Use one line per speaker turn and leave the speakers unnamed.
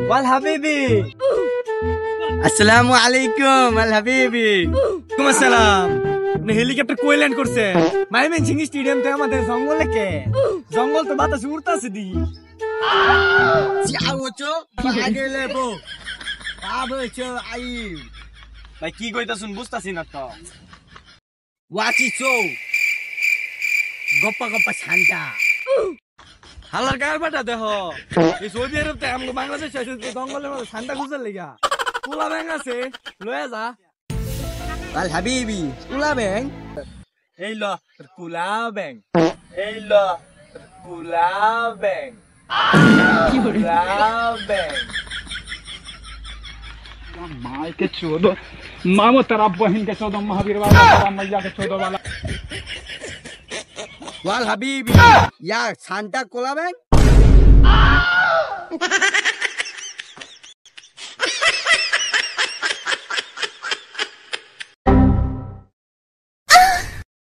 Wal habibi. Assalamu alaikum al habibi.
ওয়ালাইকুম আসসালাম। Helicopter কই ল্যান্ড করছে? ময়মনসিংহ স্টেডিয়াম তো আমাদের জঙ্গলে কে? জঙ্গল তো বাতাসে উড়তাছে দি।
Ciao lebo. Abecho ai.
ভাই কি কইতাছুন বুঝতাছি না তো।
Wachicho. Goppa goppa chanta.
হালার গায়ের বাটা দেখো। এই সৌদি আরব তো আমগো বাংলাদেশ আছে জঙ্গলের মধ্যে ঠান্ডা খুঁজার লাগা। পোলা ব্যাং আছে লয়ে যা।
Al habibi. Ula beng.
এই ল কুলা ব্যাং। এই ল কুলা ব্যাং। কুলা ব্যাং।
माय के चौदह मामो तेरा बहन के 14 महावीर वाला तेरा मैया के 14 वाला
Wal habibi. Ya Santa Cola beng.